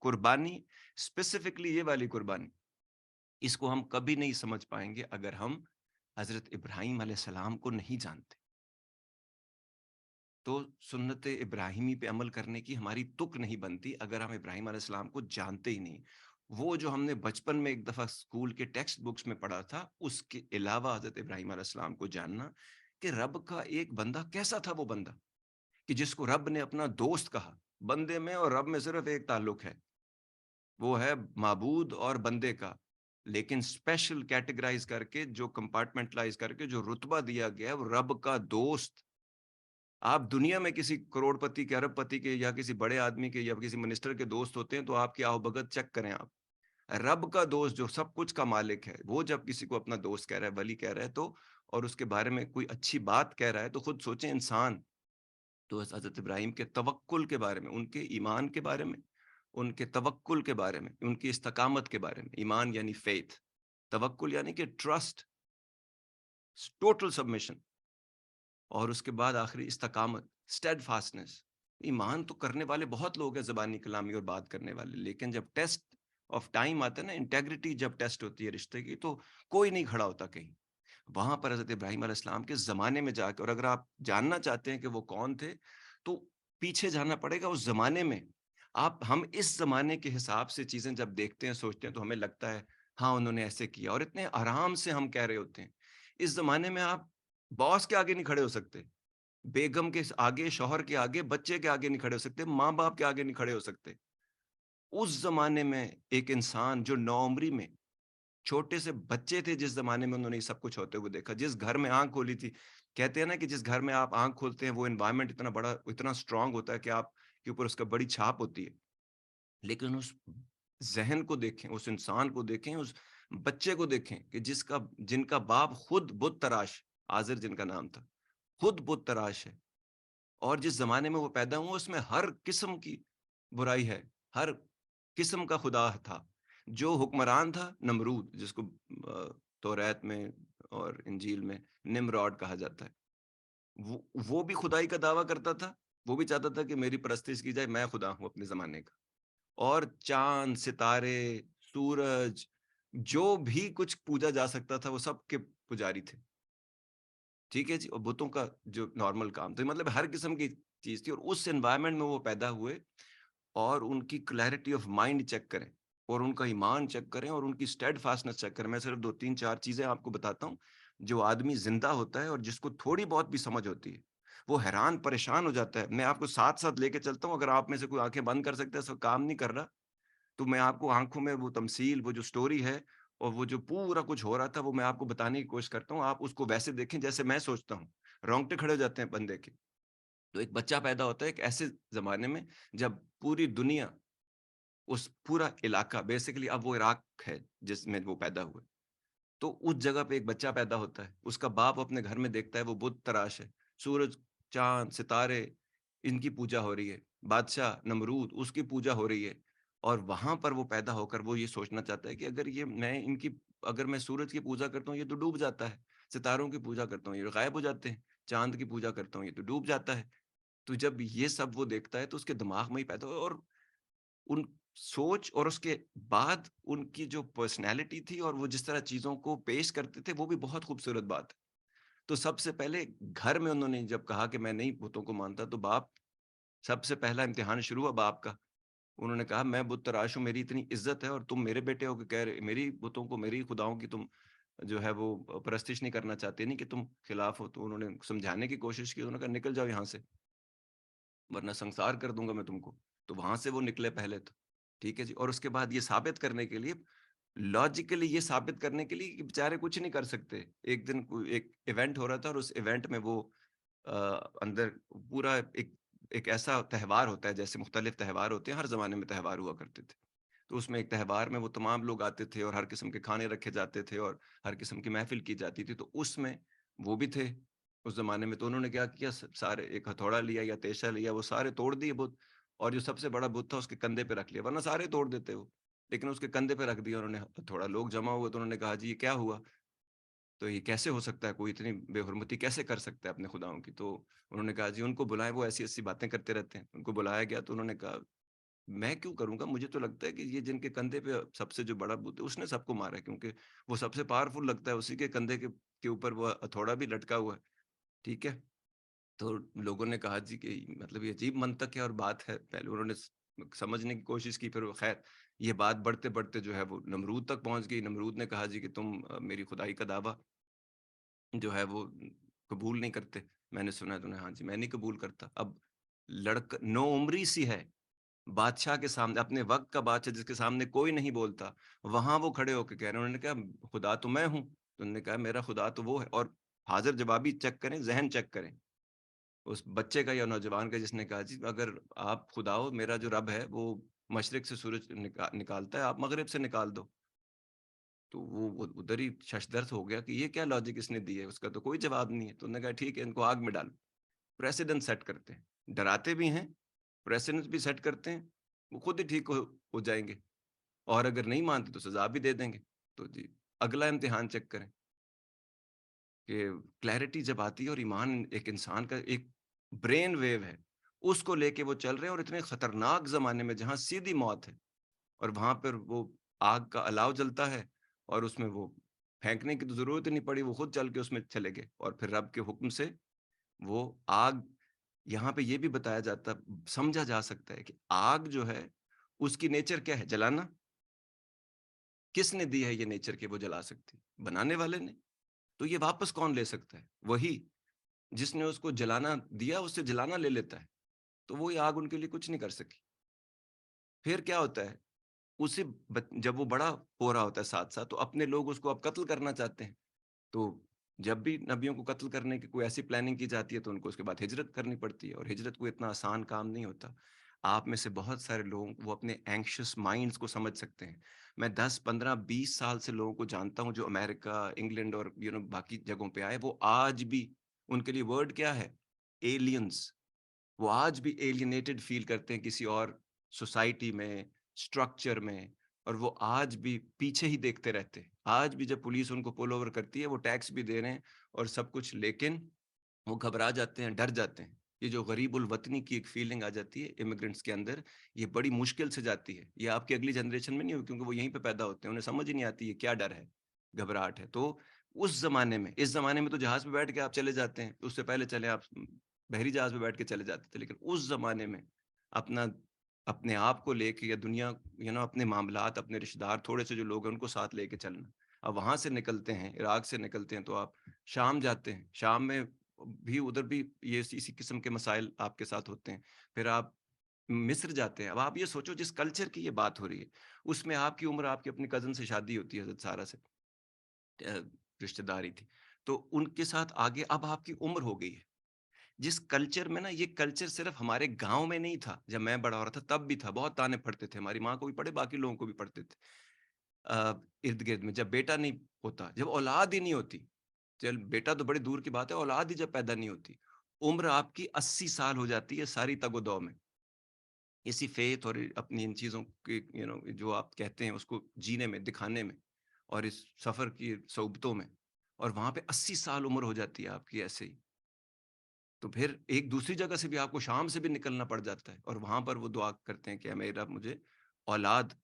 قربانی، اسپیسیفکلی یہ والی قربانی، اس کو ہم کبھی نہیں سمجھ پائیں گے اگر ہم حضرت ابراہیم علیہ السلام کو نہیں جانتے۔ تو سنت ابراہیمی پہ عمل کرنے کی ہماری تک نہیں بنتی اگر ہم ابراہیم علیہ السلام کو جانتے ہی نہیں۔ وہ جو ہم نے بچپن میں ایک دفعہ اسکول کے ٹیکسٹ بکس میں پڑھا تھا، اس کے علاوہ حضرت ابراہیم علیہ السلام کو جاننا کہ رب کا ایک بندہ کیسا تھا، وہ بندہ کہ جس کو رب نے اپنا دوست کہا۔ بندے میں اور رب میں صرف ایک تعلق ہے، وہ ہے معبود اور بندے کا، لیکن اسپیشل کیٹیگرائز کر کے، جو کمپارٹمنٹلائز کر کے جو رتبہ دیا گیا ہے، وہ رب کا دوست۔ آپ دنیا میں کسی کروڑ پتی کے، ارب پتی کے، یا کسی بڑے آدمی کے، یا کسی منسٹر کے دوست ہوتے ہیں تو آپ کی آؤ بھگت چیک کریں آپ۔ رب کا دوست جو سب کچھ کا مالک ہے، وہ جب کسی کو اپنا دوست کہہ رہا ہے، ولی کہہ رہا ہے، تو اور اس کے بارے میں کوئی اچھی بات کہہ رہا ہے، تو خود سوچیں انسان۔ تو حضرت ابراہیم کے توکل کے بارے میں، ان کے ایمان کے بارے میں، ان کے توکل کے بارے میں، ان کی استقامت کے بارے میں، ایمان یعنی فیتھ، توکل یعنی کہ ٹرسٹ، ٹوٹل سبمیشن، اور اس کے بعد آخری استقامت، اسٹیڈ فاسٹنس۔ ایمان تو کرنے والے بہت لوگ ہیں، زبانی کلامی اور بات کرنے والے، لیکن جب ٹیسٹ آف ٹائم آتا ہے نا، انٹیگریٹی جب ٹیسٹ ہوتی ہے رشتے کی، تو کوئی نہیں کھڑا ہوتا کہیں۔ وہاں پر حضرت ابراہیم علیہ السلام کے زمانے میں جا کے، اور اگر آپ جاننا چاہتے ہیں کہ وہ کون تھے، تو پیچھے جانا پڑے گا اس زمانے میں۔ ہم اس زمانے کے حساب سے چیزیں جب دیکھتے ہیں، سوچتے ہیں، تو ہمیں لگتا ہے ہاں انہوں نے ایسے کیا، اور اتنے آرام سے ہم کہہ رہے ہوتے ہیں۔ اس زمانے میں آپ باس کے آگے نہیں کھڑے ہو سکتے، بیگم کے آگے، شوہر کے آگے، بچے کے آگے نہیں کھڑے ہو سکتے، ماں باپ کے آگے نہیں کھڑے ہو سکتے۔ اس زمانے میں ایک انسان جو نوعمری میں، چھوٹے سے بچے تھے، جس زمانے میں انہوں نے یہ سب کچھ ہوتے ہوئے دیکھا، جس گھر میں آنکھ کھولی تھی، کہتے ہیں نا کہ جس گھر میں آپ آنکھ کھولتے ہیں، وہ انوائرمنٹ اتنا بڑا، اتنا اسٹرانگ ہوتا ہے کہ آپ کے اوپر اس کا بڑی چھاپ ہوتی ہے۔ لیکن اس ذہن کو دیکھیں، اس انسان کو دیکھیں، اس بچے کو دیکھیں کہ جن کا باپ خود بت تراش، آزر جن کا نام تھا، خود بت تراش ہے، اور جس زمانے میں وہ پیدا ہوا، اس میں ہر قسم کی برائی ہے، ہر قسم کا خدا تھا۔ جو حکمران تھا نمرود، جس کو توریت میں اور انجیل میں نمراڈ کہا جاتا ہے، وہ بھی خدائی کا دعویٰ کرتا تھا، وہ بھی چاہتا تھا کہ میری پرستش کی جائے، میں خدا ہوں اپنے زمانے کا۔ اور چاند، ستارے، سورج، جو بھی کچھ پوجا جا سکتا تھا، وہ سب کے پجاری تھے۔ ٹھیک ہے جی، اور بتوں کا جو نارمل کام تھا، مطلب ہر قسم کی چیز تھی، اور اس انوائرمنٹ میں وہ پیدا ہوئے، اور ان کی کلیئرٹی آف مائنڈ چیک کریں، اور ان کا ایمان چیک کریں، اور ان کی اسٹیڈ فاسٹنس چیک کریں۔ میں صرف دو تین چار چیزیں آپ کو بتاتا ہوں۔ جو آدمی زندہ ہوتا ہے اور جس کو تھوڑی بہت بھی سمجھ ہوتی ہے، وہ حیران پریشان ہو جاتا ہے۔ میں آپ کو ساتھ ساتھ لے کے چلتا ہوں، اگر آپ میں سے کوئی آنکھیں بند کر سکتا ہے، سب کام نہیں کر رہا، تو میں آپ کو آنکھوں میں وہ تمثیل، وہ جو سٹوری ہے، اور وہ جو پورا کچھ ہو رہا تھا، وہ میں آپ کو بتانے کی کوشش کرتا ہوں۔ آپ اس کو ویسے دیکھیں جیسے میں سوچتا ہوں، رونگٹے کھڑے ہو جاتے ہیں بندے کے۔ تو ایک بچہ پیدا ہوتا ہے ایک ایسے زمانے میں جب پوری دنیا، اس پورا علاقہ بیسیکلی، اب وہ عراق ہے جس میں وہ پیدا ہوئے، تو اس جگہ پہ ایک بچہ پیدا ہوتا ہے، اس کا باپ اپنے گھر میں دیکھتا ہے وہ بت تراش ہے، سورج، چاند، ستارے، ان کی پوجا ہو رہی ہے، بادشاہ نمرود، اس کی پوجا ہو رہی ہے، اور وہاں پر وہ پیدا ہو کر وہ یہ سوچنا چاہتا ہے کہ اگر میں سورج کی پوجا کرتا ہوں، یہ تو ڈوب جاتا ہے، ستاروں کی پوجا کرتا ہوں، یہ غائب ہو جاتے ہیں، چاند کی پوجا کرتا ہوں، یہ تو ڈوب جاتا ہے۔ تو جب یہ سب وہ دیکھتا ہے، تو اس کے دماغ میں ہی پیدا ہو، اور ان سوچ، اور اس کے بعد ان کی جو پرسنالٹی تھی، اور وہ جس طرح چیزوں کو پیش کرتے تھے، وہ بھی بہت خوبصورت بات ہے۔ تو سب سے پہلے گھر میں انہوں نے جب کہا کہ میں نہیں بتوں کو مانتا، تو باپ، سب سے پہلا امتحان شروع ہوا باپ کا۔ انہوں نے کہا میں بت تراش ہوں، میری اتنی عزت ہے، اور تم میرے بیٹے ہو کہ کہہ رہے میری بتوں کو، میری خداؤں کی تم جو ہے وہ پرستش نہیں کرنا چاہتے، نہیں کہ تم خلاف ہو۔ تو انہوں نے سمجھانے کی کوشش کی، انہوں نے کہا نکل جاؤ یہاں سے، ورنہ سنسار کر دوں گا میں تم کو۔ تو وہاں سے وہ نکلے پہلے تو، ٹھیک ہے جی، اور اس کے بعد یہ ثابت کرنے کے لیے، لاجیکلی یہ ثابت کرنے کے لیے کہ بیچارے کچھ نہیں کر سکتے، ایک دن ایک ایونٹ ہو رہا تھا، اور اس ایونٹ میں وہ اندر پورا ایک ایسا تہوار ہوتا ہے، جیسے مختلف تہوار ہوتے ہیں، ہر زمانے میں تہوار ہوا کرتے تھے، تو اس میں ایک تہوار میں وہ تمام لوگ آتے تھے، اور ہر قسم کے کھانے رکھے جاتے تھے، اور ہر قسم کی محفل کی جاتی تھی، تو اس میں وہ بھی تھے اس زمانے میں۔ تو انہوں نے کیا کیا، سارے ایک ہتھوڑا لیا یا تیشا لیا، وہ سارے توڑ دیے بت، اور جو سب سے بڑا بت تھا اس کے کندھے پہ رکھ لیا، ورنہ سارے توڑ دیتے وہ، لیکن اس کے کندھے پہ رکھ دیا انہوں نے۔ تھوڑا لوگ جمع ہوئے تو انہوں نے کہا جی یہ کیا ہوا، تو یہ کیسے ہو سکتا ہے، کوئی اتنی بے حرمتی کیسے کر سکتا ہے اپنے خداؤں کی؟ تو انہوں نے کہا جی ان کو بلائیں، وہ ایسی ایسی باتیں کرتے رہتے ہیں۔ ان کو بلایا گیا تو انہوں نے کہا मैं क्यों करूँगा? मुझे तो लगता है कि ये जिनके कंधे पे सबसे जो बड़ा भूत है, उसने सबको मारा है, क्योंकि वो सबसे पावरफुल लगता है, उसी के कंधे के ऊपर वो हथौड़ा भी लटका हुआ है, ठीक है? तो लोगों ने कहा जी कि मतलब ये अजीब मंतक है और बात है। पहले उन्होंने समझने की कोशिश की, फिर वो खैर ये बात बढ़ते-बढ़ते जो है वो नमरूद तक पहुँच गई। नमरूद ने कहा जी कि तुम मेरी खुदाई का दावा जो है वो कबूल नहीं करते। मैंने सुना है तूने, हाँ जी, मैं नहीं कबूल करता। अब लड़का नौउम्री सी है, बादशाह के सामने, अपने वक़्त का बादशाह जिसके सामने कोई नहीं बोलता, वहाँ वो खड़े होके कह रहे हैं। उन्होंने कहा खुदा तो मैं हूँ। तो उन्होंने कहा मेरा खुदा तो वो है। और हाज़िर-जवाबी चेक करें, ज़हन चेक करें। उस बच्चे का या नौजवान का जिसने कहा जी अगर आप खुदा हो, मेरा जो रब है वो मशरिक से सूरज निकालता है, आप मगरिब से निकाल दो। तो वो उधर ही शशदर्द हो गया कि ये क्या लॉजिक इसने दी है, उसका तो कोई जवाब नहीं है। तो उन्होंने कहा ठीक है, इनको आग में डालो। प्रेसिडेंट सेट करते हैं, डराते भी हैं, प्रेसिडेंट भी सेट करते हैं, वो खुद ही ठीक हो जाएँगे, और अगर नहीं मानते तो सज़ा भी दे देंगे। तो जी, अगला इम्तिहान चेक करें कि क्लैरिटी जब आती है और ईमान एक इंसान का एक ब्रेन वेव है, उसको लेके वो चल रहे हैं, और इतने खतरनाक ज़माने में जहाँ सीधी मौत है, और वहाँ पर वो आग का अलाव जलता है, और उसमें वो फेंकने की तो ज़रूरत ही नहीं पड़ी, वो खुद चल के उसमें चले गए, और फिर रब के हुक्म से वो आग, यहाँ पे ये भी बताया जाता, समझा जा सकता है कि आग जो है, उसकी नेचर क्या है? जलाना। किसने दी है ये नेचर कि वो जला सकती? बनाने वाले ने। तो ये वापस कौन ले सकता है? वही जिसने उसको जलाना दिया, उससे जलाना ले लेता है। तो वो आग उनके लिए कुछ नहीं कर सकी। फिर क्या होता है? उसे जब वो बड़ा हो रहा होता है साथ-साथ, तो अपने लोग उसको अब कत्ल करना चाहते हैं। तो जब भी नबियों को कत्ल करने की कोई ऐसी प्लानिंग की जाती है, तो उनको उसके बाद हिजरत करनी पड़ती है, और हिजरत कोई इतना आसान काम नहीं होता। आप में से बहुत सारे लोग वो अपने एंग्शियस माइंड्स को समझ सकते हैं। मैं 10, 15, 20 साल से लोगों को जानता हूँ जो अमेरिका, इंग्लैंड और बाकी जगहों पे आए, वो आज भी, उनके लिए वर्ड क्या है? एलियंस। वो आज भी एलियनेटेड फ़ील करते हैं किसी और सोसाइटी में, स्ट्रक्चर में, और वो आज भी पीछे ही देखते रहते हैं। आज भी जब पुलिस उनको पुल ओवर करती है, वो टैक्स भी दे रहे हैं और सब कुछ, लेकिन वो घबरा जाते हैं, डर जाते हैं। ये जो गरीबुल वतनी की एक फ़ीलिंग आ जाती है इमिग्रेंट्स के अंदर, ये बड़ी मुश्किल से जाती है। ये आपकी अगली जनरेशन में नहीं होगी, क्योंकि वो यहीं पे पैदा होते हैं, उन्हें समझ ही नहीं आती ये क्या डर है, घबराहट है। तो उस ज़माने में, इस ज़माने में तो जहाज़ पे बैठ के आप चले जाते हैं, उससे पहले चले आप बहरी जहाज़ पे बैठ के चले जाते थे। लेकिन उस ज़माने में अपना अपने आप को लेके या दुनिया, अपने मामलात, अपने रिश्तेदार, थोड़े से जो लोग हैं उनको साथ लेके चलना। अब वहाँ से निकलते हैं, इराक से निकलते हैं, तो आप शाम जाते हैं। शाम में भी उधर भी ये इसी किस्म के मसाइल आपके साथ होते हैं। फिर आप मिस्र जाते हैं। अब आप ये सोचो जिस कल्चर की ये बात हो रही है, उसमें आपकी उम्र, आपकी अपनी कज़िन से शादी होती है हज़रत सारा से, अ, रिश्तेदारी थी। तो उनके साथ आगे अब आपकी उम्र हो गई है। जिस कल्चर में ना, ये कल्चर सिर्फ़ हमारे गाँव में नहीं था, जब मैं बड़ा हो रहा था तब भी था, बहुत ताने पड़ते थे, हमारी माँ को भी पड़े, बाकी लोगों को भी पड़ते थे। इर्द-गिर्द में जब बेटा नहीं होता, जब औलाद ही नहीं होती, चल बेटा तो बड़ी दूर की बात है, औलाद ही जब पैदा नहीं होती, उम्र आपकी 80 साल हो जाती है सारी तगो-दौ में। इसी फ़ेथ और अपनी इन चीज़ों के, जो आप कहते हैं उसको जीने में, दिखाने में, और इस सफ़र की सोबतों में, और वहाँ पे 80 साल उम्र हो जाती है आपकी ऐसे ही। तो फिर एक दूसरी जगह से भी आपको शाम से भी निकलना पड़ जाता है, और वहाँ पर वो दुआ करते हैं कि "ऐ मेरा मुझे औलाद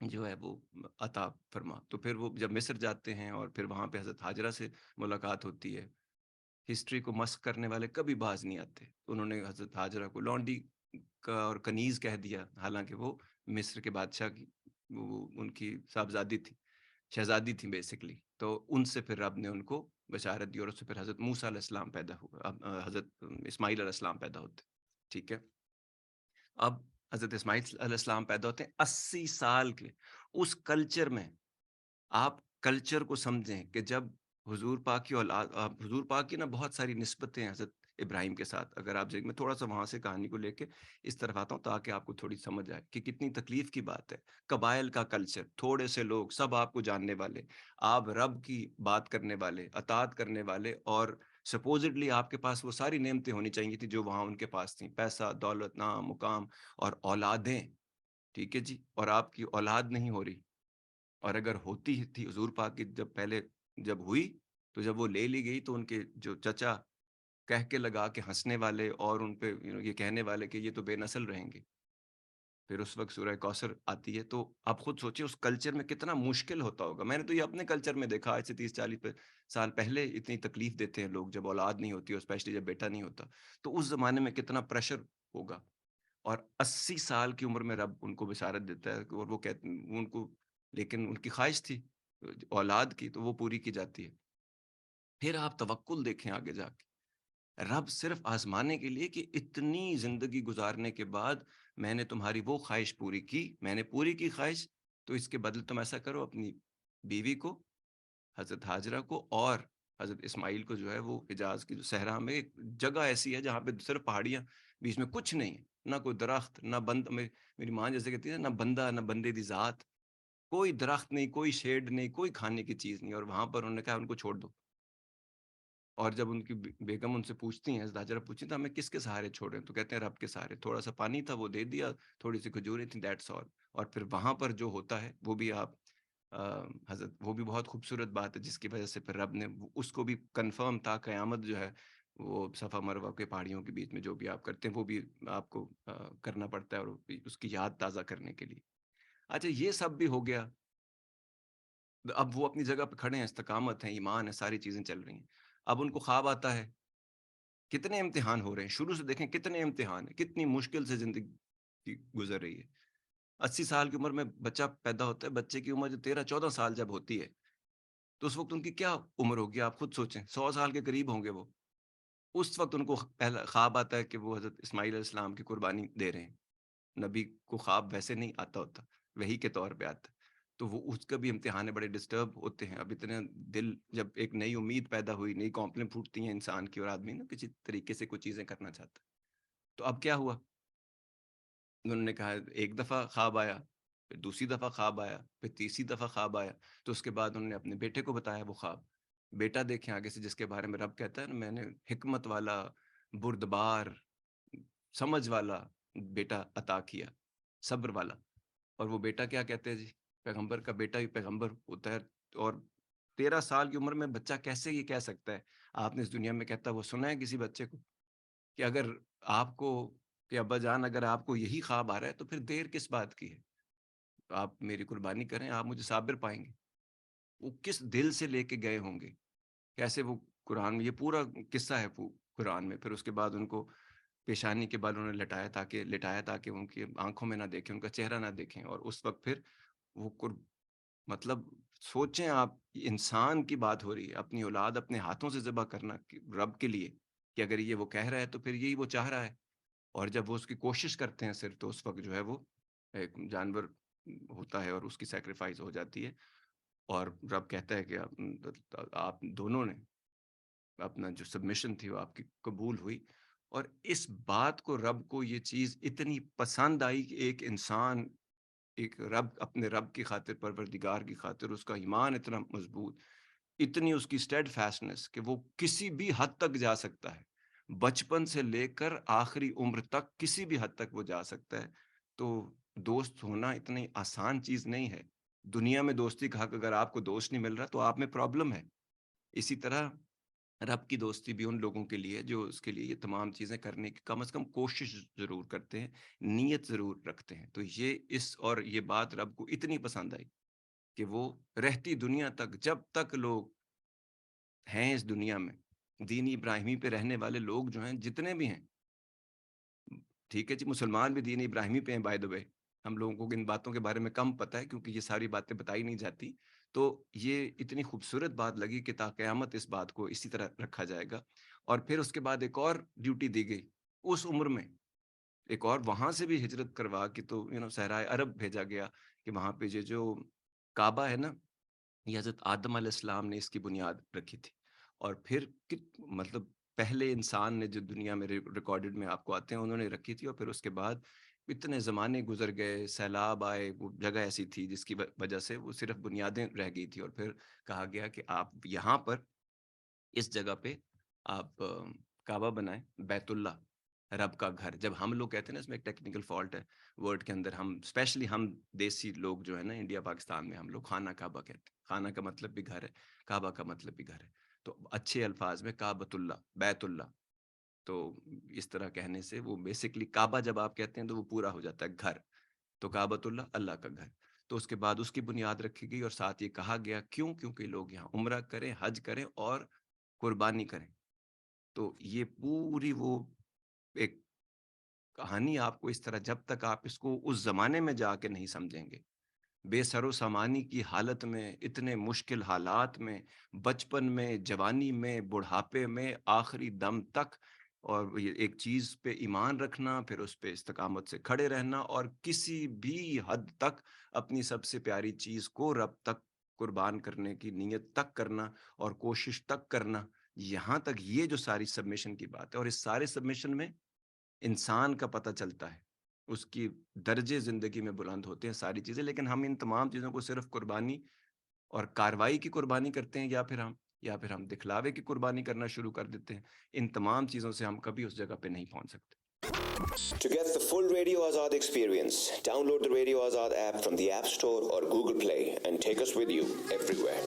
जो है वो अता फरमा।" तो फिर वो जब मिस्र जाते हैं और फिर वहाँ पे हज़रत हाजरा से मुलाकात होती है। हिस्ट्री को मस्ख़ करने वाले कभी बाज़ नहीं आते। उन्होंने हज़रत हाजरा को लौंडी का और कनीज़ कह दिया, हालाँकि वो मिस्र के बादशाह की वो उनकी साहबज़ादी थी, शहज़ादी थी बेसिकली। तो उनसे फिर रब ने उनको बशारत दी, और उससे फिर हज़रत मूसा अलैहिस्सलाम पैदा हुआ। अब हज़रत इस्माईल अलैहिस्सलाम पैदा होते हैं, ठीक है? अब हज़रत इस्माईल अलैहिस्सलाम पैदा होते हैं 80 साल के। उस कल्चर में आप कल्चर को समझें कि जब हुज़ूर पाक की ना बहुत सारी निस्बतें हैं हज़रत इब्राहिम के साथ। अगर आप मैं थोड़ा-सा वहाँ से कहानी को लेके इस तरफ आता हूँ, ताकि आपको थोड़ी समझ आए कि कितनी तकलीफ़ की बात है। कबाइल का कल्चर, थोड़े से लोग, सब आपको जानने वाले, आप रब की बात करने वाले, अताअत करने वाले, और सपोज़िडली आपके पास वो सारी नेमतें होनी चाहिए थी जो वहाँ उनके पास थी। पैसा, दौलत, नाम, मुकाम और औलादें, ठीक है जी? और आपकी औलाद नहीं हो रही। और अगर होती ही थी, हुज़ूर पाक की जब हुई, तो जब वो ले ली गई, तो उनके जो चचा कह के लगा के हँसने वाले, और उन पे ये कहने वाले कि ये तो बेनस्ल रहेंगे। फिर उस वक़्त सूरह कौसर आती है, तो आप खुद सोचिए उस कल्चर में कितना मुश्किल होता होगा। मैंने तो ये अपने कल्चर में देखा, आज से 30-40 साल पहले इतनी तकलीफ़ देते हैं लोग जब औलाद नहीं होती और स्पेशली जब बेटा नहीं होता। तो उस ज़माने में कितना प्रेशर होगा, और 80 साल की उम्र में रब उनको बशारत देता है और वो कहते उनको, लेकिन उनकी ख़्वाहिश थी औलाद की, तो वो पूरी की जाती है। फिर आप तवक्कुल देखें आगे जाके, रब सिर्फ़ आज़माने के लिए कि इतनी ज़िंदगी गुज़ारने के बाद मैंने तुम्हारी वो ख़्वाहिश पूरी की, मैंने पूरी की ख़्वाहिश, तो इसके बदले तुम ऐसा करो, अपनी बीवी को, हज़रत हाजरा को और हज़रत इस्माइल को जो है वो हिजाज़ की जो सहरा में एक जगह ऐसी है जहाँ पे सिर्फ़ पहाड़ियाँ, बीच में कुछ नहीं है, ना कोई दरख़्त, ना बंद मेरी माँ जैसे कहती है ना बंदा, ना बंदे दी ज़ात, कोई दरख़्त नहीं, कोई शेड नहीं, कोई खाने की चीज़ नहीं, और वहाँ पर उन्होंने कहा उनको छोड़ दो। और जब उनकी बेगम उनसे पूछती हैं, हज़रत हाजरा पूछती हैं, तो हमें किसके सहारे छोड़ें? तो कहते हैं रब के सहारे, थोड़ा-सा पानी था वो दे दिया, थोड़ी-सी खजूरें थी, दैट्स ऑल। और फिर वहाँ पर जो होता है वो भी आप हज़रत, वो भी बहुत खूबसूरत बात है जिसकी वज़ह से फिर रब ने उसको भी कन्फ़र्म था, क़यामत जो है वो सफ़ा मरवा के पहाड़ियों के बीच में जो भी आप करते हैं वो भी आपको करना पड़ता है, और उसकी याद ताज़ा करने के लिए। अच्छा, ये सब भी हो गया, अब वो अपनी जगह पे खड़े हैं, इस्तिक़ामत है, ईमान है, सारी चीज़ें चल रही हैं। अब उनको ख्वाब आता है, कितने इम्तिहान हो रहे हैं, शुरू से देखें कितने इम्तिहान हैं, कितनी मुश्किल से ज़िंदगी गुज़र रही है। 80 साल की उम्र में बच्चा पैदा होता है, बच्चे की उम्र जो 13-14 साल जब होती है, तो उस वक़्त उनकी क्या उम्र होगी आप खुद सोचें, 100 साल के करीब होंगे वो। उस वक़्त उनको पहला ख्वाब आता है कि वो हज़रत इस्माइल अलैहिस्सलाम की कुर्बानी दे रहे हैं। नबी को ख्वाब वैसे नहीं आता होता, वही के तौर पे आता है। तो वो उसका भी इम्तिहान है, बड़े डिस्टर्ब होते हैं। अब इतने दिल, जब एक नई उम्मीद पैदा हुई, नई कॉम्पलें फूटती हैं इंसान की, और आदमी ना किसी तरीके से कुछ चीज़ें करना चाहता है। तो अब क्या हुआ? उन्होंने कहा, एक दफ़ा ख्वाब आया, फिर दूसरी दफ़ा ख्वाब आया, फिर तीसरी दफ़ा ख्वाब आया, तो उसके बाद उन्होंने अपने बेटे को बताया वो ख्वाब। बेटा देखें आगे से जिसके बारे में रब कहता है ना, मैंने हिकमत वाला, बुर्दबार, समझ वाला बेटा अता किया, सब्र वाला। और वो बेटा क्या कहते हैं जी, पैगंबर का बेटा ही पैगंबर होता है। और 13 साल की उम्र में बच्चा कैसे ये कह सकता है? आपने इस दुनिया में कहता हुआ सुना है किसी बच्चे को कि अगर आपको, कि अब्बा जान अगर आपको यही ख्वाब आ रहा है तो फिर देर किस बात की है? आप मेरी कुर्बानी करें, आप मुझे साबिर पाएँगे। वो किस दिल से लेके गए होंगे? कैसे वो कुरान में ये पूरा किस्सा है कुरान में। फिर उसके बाद उनको पेशानी के बल उन्होंने लिटाया ताकि उनकी आँखों में ना देखें, उनका चेहरा ना देखें, और उस वक़्त फिर वो मतलब सोचें आप, इंसान की बात हो रही है, अपनी औलाद अपने हाथों से ज़िबह करना कि रब के लिए, कि अगर ये वो कह रहा है तो फिर यही वो चाह रहा है। और जब वो उसकी कोशिश करते हैं सिर्फ़, तो उस वक़्त जो है वो एक जानवर होता है और उसकी सैक्रिफ़ाइस हो जाती है। और रब कहता है कि आप दोनों ने अपना जो सबमिशन थी वो आपकी कबूल हुई। और इस बात को, रब को ये चीज़ इतनी पसंद आई कि एक इंसान, एक रब, अपने रब की खातिर, परवरदिगार की खातिर उसका ईमान इतना मज़बूत, इतनी उसकी स्टेडफास्टनेस कि वो किसी भी हद तक जा सकता है। बचपन से लेकर आखिरी उम्र तक किसी भी हद तक वो जा सकता है। तो दोस्त होना इतनी आसान चीज़ नहीं है। दुनिया में दोस्ती का हक, अगर आपको दोस्त नहीं मिल रहा तो आप में प्रॉब्लम है। इसी तरह रब की दोस्ती भी उन लोगों के लिए जो उसके लिए ये तमाम चीज़ें करने की कम से कम कोशिश ज़रूर करते हैं, नीयत ज़रूर रखते हैं। तो ये और ये बात रब को इतनी पसंद आई कि वो रहती दुनिया तक, जब तक लोग हैं इस दुनिया में, दीन इब्राहिमी पे रहने वाले लोग जो हैं, जितने भी हैं, ठीक है जी, मुसलमान भी दीन इब्राहिमी पे हैं बाय द वे। हम लोगों को इन बातों के बारे में कम पता है क्योंकि ये सारी बातें बताई नहीं जाती। तो ये इतनी खूबसूरत बात लगी कि ता क़यामत इस बात को इसी तरह रखा जाएगा। और फिर उसके बाद एक और ड्यूटी दी गई, उस उम्र में एक और, वहाँ से भी हिजरत करवा के, तो सहराए अरब भेजा गया कि वहाँ पे ये जो काबा है ना, ये हज़रत आदम अलैहिस्सलाम ने इसकी बुनियाद रखी थी। और फिर मतलब पहले इंसान ने जो दुनिया में रिकॉर्डेड में आपको आते हैं, उन्होंने रखी थी। और फिर उसके बाद इतने ज़माने गुज़र गए, सैलाब आए, वो जगह ऐसी थी जिसकी वजह से वो सिर्फ़ बुनियादें रह गई थी। और फिर कहा गया कि आप यहाँ पर, इस जगह पे आप काबा बनाएँ, बैतुल्लाह, रब का घर। जब हम लोग कहते हैं ना, इसमें एक टेक्निकल फ़ॉल्ट है वर्ड के अंदर, हम स्पेशली हम देसी लोग जो है ना इंडिया पाकिस्तान में, हम लोग खाना काबा कहते हैं। खाना का मतलब भी घर है, काबा का मतलब भी घर है। तो अच्छे अल्फाज में काबतुल्लाह, बैतुल्लाह। तो इस तरह कहने से वो बेसिकली काबा जब आप कहते हैं तो वो पूरा हो जाता है घर। تو کعبۃ اللہ اللہ کا گھر، تو اس کے بعد اس کی بنیاد رکھی گئی اور ساتھ یہ کہا گیا کیوں؟ کیونکہ لوگ یہاں عمرہ کریں، حج کریں اور قربانی کریں۔ تو یہ پوری وہ ایک کہانی آپ کو اس طرح، جب تک آپ اس کو اس زمانے میں جا کے نہیں سمجھیں گے، بے سر و سامانی کی حالت میں، اتنے مشکل حالات میں، بچپن میں، جوانی میں، بڑھاپے میں، آخری دم تک، اور یہ ایک چیز پہ ایمان رکھنا، پھر اس پہ استقامت سے کھڑے رہنا، اور کسی بھی حد تک اپنی سب سے پیاری چیز کو رب تک قربان کرنے کی نیت تک کرنا اور کوشش تک کرنا، یہاں تک یہ جو ساری سبمیشن کی بات ہے، اور اس سارے سبمیشن میں انسان کا پتہ چلتا ہے، اس کی درجے زندگی میں بلند ہوتے ہیں ساری چیزیں، لیکن ہم ان تمام چیزوں کو صرف قربانی اور کاروائی کی قربانی کرتے ہیں، یا پھر ہم دکھلاوے کی قربانی کرنا شروع کر دیتے ہیں۔ ان تمام چیزوں سے ہم کبھی اس جگہ پہ نہیں پہنچ سکتے۔ To get the full Radio Azad experience, download the Radio Azad app from the App Store or Google Play and take us with you everywhere.